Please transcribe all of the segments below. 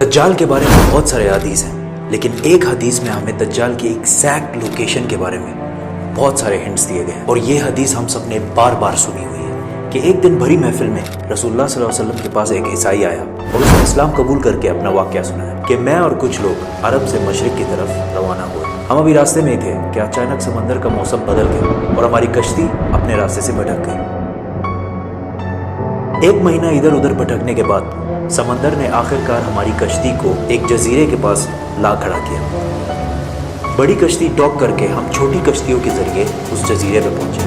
दज्जाल के बारे में बहुत सारे हदीस हैं, लेकिन एक हदीस में हमें दज्जाल की एग्जैक्ट लोकेशन के बारे में बहुत सारे हिंट्स दिए गए हैं। और ये हदीस हम सब ने बार बार सुनी हुई है कि एक दिन भरी महफिल में रसूलुल्लाह सल्लल्लाहु अलैहि वसल्लम के पास एक ईसाई आया और उसने इस्लाम कबूल करके अपना वाक़या सुनाया कि मैं और कुछ लोग अरब से मशरिक की तरफ रवाना हुए। हम अभी रास्ते में ही थे कि अचानक समंदर का मौसम बदल गया और हमारी कश्ती अपने रास्ते से भटक गई। एक महीना इधर उधर भटकने के बाद समंदर ने आखिरकार हमारी कश्ती को एक जजीरे के पास ला खड़ा किया। बड़ी कश्ती डॉक करके हम छोटी कश्तियों के जरिए उस जजीरे पे पहुंचे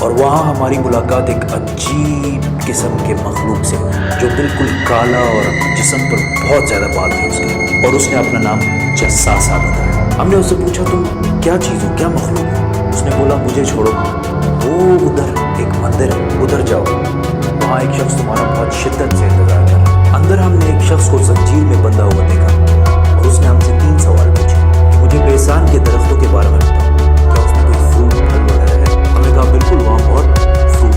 और वहां हमारी मुलाकात एक अजीब किस्म के मखलूक से हुई जो बिल्कुल काला और जिस्म पर बहुत ज्यादा बाल थे उसके, और उसने अपना नाम जस्सासा बताया। हमने उससे पूछा तुम क्या चीज हो, क्या मखलूक हो? उसने बोला मुझे छोड़ो, वो उधर एक मंदिर है, उधर जाओ, वहाँ एक शख्स तुम्हारा बहुत शिद्दत से इंतजार कर रहा है। अंदर हमने एक शख्स को जंजीर में बंधा हुआ देखा और उसने हमसे 3 सवाल पूछे कि मुझे बेसान के दरख्तों के बारे में बताओ, क्या उसमें कोई फ्रूट फल वगैरह है? हमने कहा बिल्कुल, वहाँ बहुत फ्रूट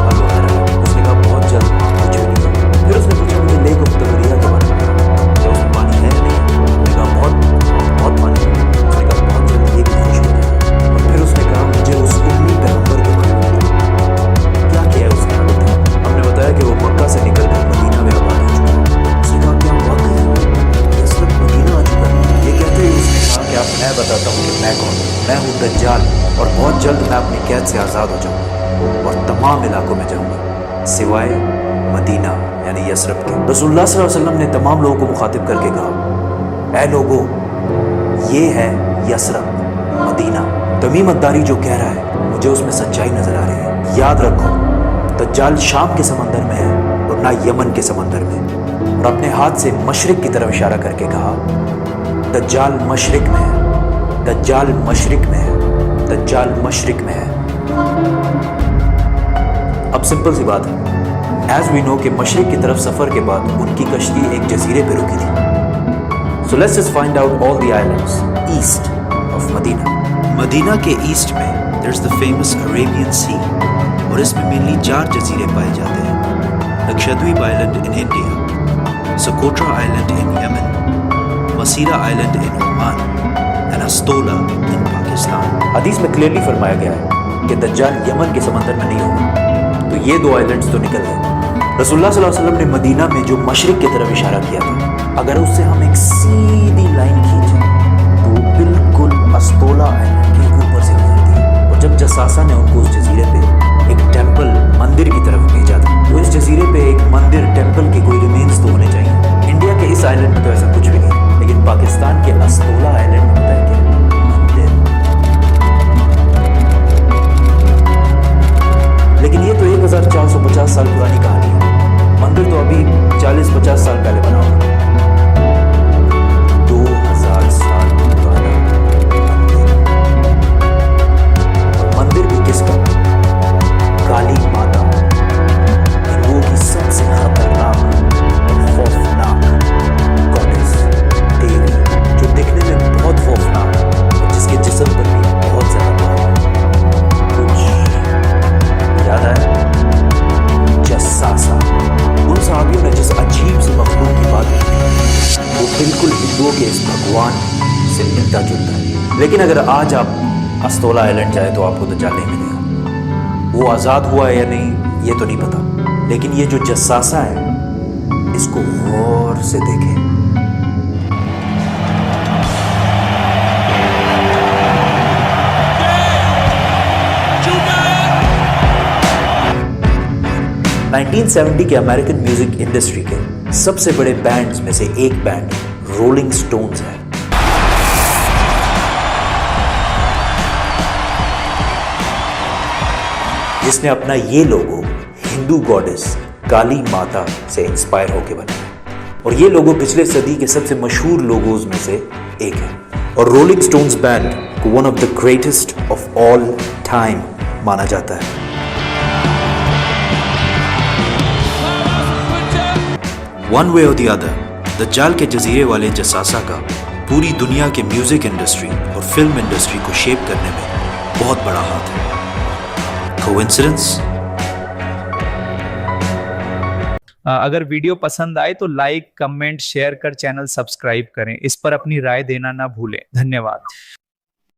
फल वगैरह है। उसने कहा बहुत जल्द कुछ भी नहीं होगा। फिर उसने पूछा मुझे लेक ऑफ तबरिया के बारे में बताओ, क्या उसमें पानी है या नहीं? हमने कहा बहुत पानी है। उसने कहा बहुत जल्द ये भी खुश हो जाएगा। और फिर उसने कहा मुझे उस उम्मी पैगंबर के बारे में बताओ, क्या किया है उसने आगे तक? हमने बताया कि वो मक्का से निकलकर मदीना में आबाद हो चुका है। उसने कहा क्या वाकई ये सब मदीना आ चुका है? ये कहते ही उसने कहा कि अब मैं बताता हूँ कि मैं कौन हूँ। मैं हूँ दज्जाल और बहुत जल्द मैं अपनी कैद से आज़ाद हो जाऊँगा और तमाम इलाकों में जाऊँगा सिवाय मदीना यानी यसरब के। रसूलुल्लाह सल्लल्लाहु अलैहि वसल्लम ने तमाम लोगों को मुखातिब करके कहा, ऐ लोगों, ये है यसरब, मदीना। तमीम अद्दारी जो कह रहा है मुझे उसमें सच्चाई नजर आ रही है। याद रखो, दज्जाल शाम के समंदर में है और ना यमन के समंदर में। और अपने हाथ से मशरिक की तरफ इशारा करके कहा, दज्जाल मशरिक में है, दज्जाल मशरिक में है, दज्जाल मशरिक में है। अब सिंपल सी बात है, एज वी नो कि मशरिक की तरफ सफर के बाद उनकी कश्ती एक जजीरे पे रुकी थी। So let's just find out all the islands east of Medina. Medina के ईस्ट में there is the famous Arabian Sea और इसमें मेनली 4 जजीरे पाए जाते हैं। Lakshadweep island in India, Socotra island in Yemen, Masirah island in Oman and Astola in Pakistan. हदीस में क्लियरली फरमाया गया है कि दज्जाल यमन के समंदर में नहीं होगा, तो ये 2 आइलैंड्स तो निकल गए। रसूलुल्लाह सल्लल्लाहु अलैहि वसल्लम ने मदीना में जो मशरिक की तरफ इशारा किया था, अगर उससे हम एक सीधी लाइन खींचें तो बिल्कुल अस्तोला आइलैंड के ऊपर से गुजरती है। और जब जसासा ने उनको उस जजीरे पे एक टेम्पल मंदिर की तरफ भेजा था, तो इस जजीरे पे एक मंदिर टेम्पल के कोई रिमेन्स तो होने चाहिए। इंडिया के इस आइलैंड में तो ऐसा कुछ भी नहीं, लेकिन पाकिस्तान के अस्तोला आइलैंड में पता है क्या? मंदिर। लेकिन ये तो 1450 साल पुरानी कहानी है। मंदिर तो अभी 40-50 साल पहले बना हुआ। 2000 साल पुराना मंदिर। और मंदिर भी किसका? काली माता, हिंदुओं की सबसे खतरनाक और खौफनाक गॉडेस, देवी, जो दिखने में बहुत खौफनाक और जिसके जिस्म पर भी बहुत ज्यादा भार है। कुछ याद आया? जस्सासा। उन साहबियों ने जिस अजीब सी मखलूक की बात की वो बिल्कुल हिंदुओं के इस भगवान से मिलता जुलता है। लेकिन अगर आज आप अस्तोला आइलैंड जाए तो आपको दज्जाल नहीं मिलेगा। वो आज़ाद हुआ है या नहीं ये तो नहीं पता, लेकिन ये जो जस्सासा है इसको गौर से देखें। नाइनटीन 1970 के अमेरिकन म्यूजिक इंडस्ट्री के सबसे बड़े बैंड्स में से एक बैंड रोलिंग स्टोन्स है। जिसने अपना ये लोगो हिंदू गॉडेस काली माता से इंस्पायर होकर बनाया। और ये लोगो पिछले सदी के सबसे मशहूर लोगोज में से एक है। और रोलिंग स्टोन्स बैंड को one of the greatest of all time माना जाता है। वन वे और द अदर, दज्जाल के जजीरे वाले जसासा का पूरी दुनिया के म्यूजिक इंडस्ट्री और फिल्म इंडस्ट्री को शेप करने में बहुत बड़ा हाथ है। कोइंसिडेंस? अगर वीडियो पसंद आए तो लाइक, कमेंट, शेयर कर चैनल सब्सक्राइब करें। इस पर अपनी राय देना ना भूलें। धन्यवाद।